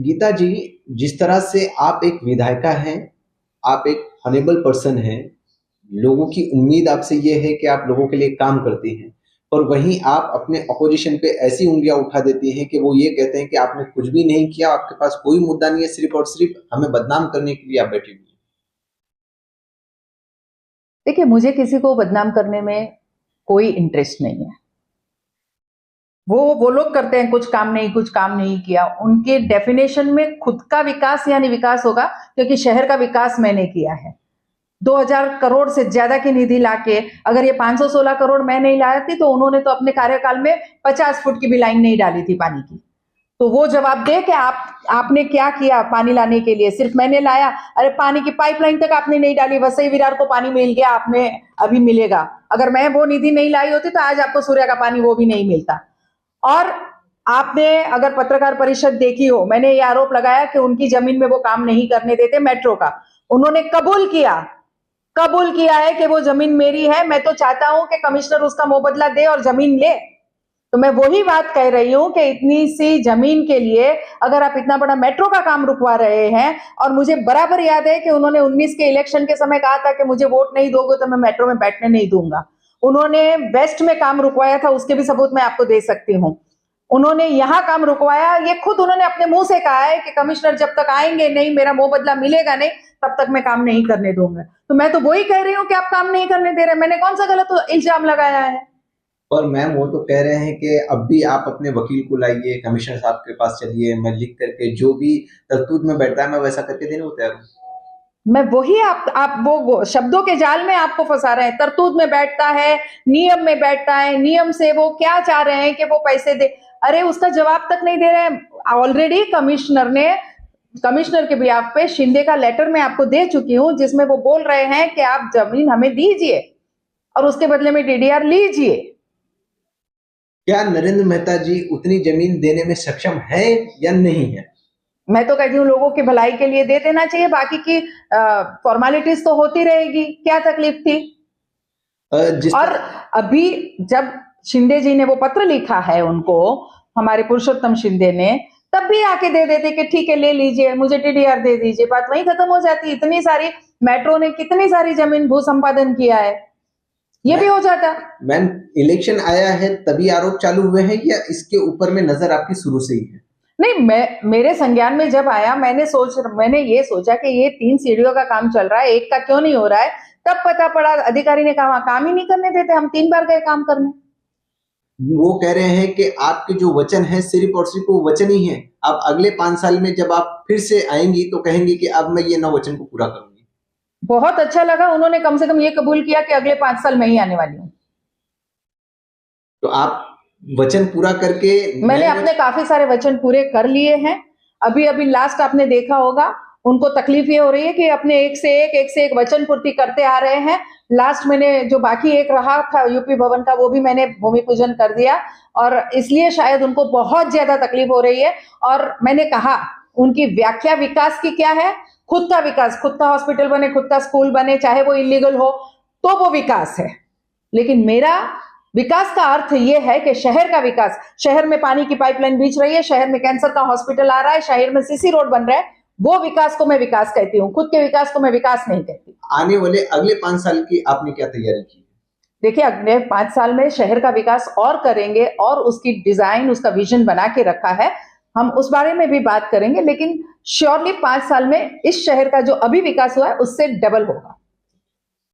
गीता जी, जिस तरह से आप एक विधायिका हैं, आप एक हॉनेबल पर्सन हैं, लोगों की उम्मीद आपसे ये है कि आप लोगों के लिए काम करती हैं, और वहीं आप अपने अपोजिशन पे ऐसी उँगलियां उठा देती हैं कि वो ये कहते हैं कि आपने कुछ भी नहीं किया, आपके पास कोई मुद्दा नहीं है, सिर्फ और सिर्फ हमें बदनाम करने के लिए आप बैठी हुई हैं। देखिए, मुझे किसी को बदनाम करने में कोई इंटरेस्ट नहीं है। वो लोग करते हैं कुछ काम नहीं किया। उनके डेफिनेशन में खुद का विकास यानी विकास होगा, क्योंकि शहर का विकास मैंने किया है। 2000 करोड़ से ज्यादा की निधि लाके, अगर ये 516 करोड़ मैं नहीं लाई थी, तो उन्होंने तो अपने कार्यकाल में 50 फुट की भी लाइन नहीं डाली थी पानी की। तो वो जवाब दे कि आपने क्या किया पानी लाने के लिए। सिर्फ मैंने लाया, अरे पानी की पाइपलाइन तक आपने नहीं डाली, वसई विरार को पानी मिल गया, आपने अभी मिलेगा। अगर मैं वो निधि नहीं लाई होती तो आज आपको सूर्य का पानी वो भी नहीं मिलता। और आपने अगर पत्रकार परिषद देखी हो, मैंने ये आरोप लगाया कि उनकी जमीन में वो काम नहीं करने देते मेट्रो का। उन्होंने कबूल किया है कि वो जमीन मेरी है। मैं तो चाहता हूं कि कमिश्नर उसका मुआवजा दे और जमीन ले। तो मैं वही बात कह रही हूं कि इतनी सी जमीन के लिए अगर आप इतना बड़ा मेट्रो का काम रुकवा रहे हैं, और मुझे बराबर याद है कि उन्होंने 19 के इलेक्शन के समय कहा था कि मुझे वोट नहीं दोगे तो मैं मेट्रो में बैठने नहीं दूंगा। उन्होंने वेस्ट में काम रुकवाया था, उसके भी सबूत मैं आपको दे सकती हूँ। उन्होंने यहां काम रुकवाया, ये खुद उन्होंने अपने मुंह से कहा है कि कमिश्नर जब तक आएंगे नहीं, मेरा मुआवजा मिलेगा नहीं, तब तक मैं काम नहीं करने दूंगा। तो मैं तो वही कह रही हूँ कि आप काम नहीं करने दे रहे। मैंने कौन सा गलत इल्जाम लगाया है? और मैम, वो तो कह रहे हैं कि अब भी आप अपने वकील को लाइए, कमिश्नर साहब के पास चलिए, मैं लिख करके जो भी तरतूत में बैठता है मैं वैसा करके देने को तैयार हूँ। मैं वही आप वो शब्दों के जाल में आपको फंसा रहे हैं। तरतूत में बैठता है, नियम में बैठता है, नियम से वो क्या चाह रहे हैं कि वो पैसे दे। अरे उसका जवाब तक नहीं दे रहे हैं। ऑलरेडी कमिश्नर के बिहाफ पे शिंदे का लेटर मैं आपको दे चुकी हूं, जिसमें वो बोल रहे हैं कि आप जमीन हमें दीजिए और उसके बदले में डीडीआर लीजिए। क्या नरेंद्र मेहता जी उतनी जमीन देने में सक्षम है या नहीं है? मैं तो कहती हूँ लोगों की भलाई के लिए दे देना चाहिए, बाकी की फॉर्मेलिटीज तो होती रहेगी। क्या तकलीफ थी? और अभी जब शिंदे जी ने वो पत्र लिखा है उनको, हमारे पुरुषोत्तम शिंदे ने, तब भी आके दे देते कि ठीक है ले लीजिए, मुझे टीडीआर दे दीजिए, बात वहीं खत्म हो जाती। इतनी सारी मेट्रो ने कितनी सारी जमीन भू संपादन किया है, ये भी हो जाता। मैम, इलेक्शन आया है तभी आरोप चालू हुए हैं या इसके ऊपर में नजर आपकी शुरू से ही है? नहीं, मेरे संज्ञान में जब आया, मैंने ये सोचा कि ये 3 सीढ़ियों का काम चल रहा है, एक का क्यों नहीं हो रहा है। तब पता पड़ा अधिकारी ने कहा काम ही नहीं करने देते। हम 3 बार गए काम करने। वो कह रहे हैं कि आपके जो वचन है सिर्फ और सिर्फ वो वचन ही है। अब अगले 5 साल में जब आप फिर से आएंगी तो कहेंगी कि अब मैं ये 9 वचन को पूरा करूंगी। बहुत अच्छा लगा, उन्होंने कम से कम ये कबूल किया कि अगले 5 साल मैं ही आने वाली हूँ। तो आप वचन पूरा करके मैंने अपने काफी सारे वचन पूरे कर लिए हैं। अभी लास्ट आपने देखा होगा, उनको तकलीफ ये हो रही है कि अपने एक से एक वचन पूर्ति करते आ रहे हैं। लास्ट मैंने जो बाकी एक रहा था यूपी भवन का, वो भी मैंने भूमि पूजन कर दिया, और इसलिए शायद उनको बहुत ज्यादा तकलीफ हो रही है। और मैंने कहा उनकी व्याख्या विकास की क्या है? खुद का विकास, खुद का हॉस्पिटल बने, खुद का स्कूल बने, चाहे वो इलीगल हो तो वो विकास है। लेकिन मेरा विकास का अर्थ यह है कि शहर का विकास, शहर में पानी की पाइपलाइन बीच रही है, शहर में कैंसर का हॉस्पिटल आ रहा है, शहर में सीसी रोड बन रहा है, वो विकास को मैं विकास कहती हूँ। खुद के विकास को मैं विकास नहीं कहती। आने वाले अगले 5 साल की आपने क्या तैयारी की? देखिए, अगले 5 साल में शहर का विकास और करेंगे, और उसकी डिजाइन, उसका विजन बना के रखा है। हम उस बारे में भी बात करेंगे, लेकिन श्योरली 5 साल में इस शहर का जो अभी विकास हुआ है उससे डबल होगा।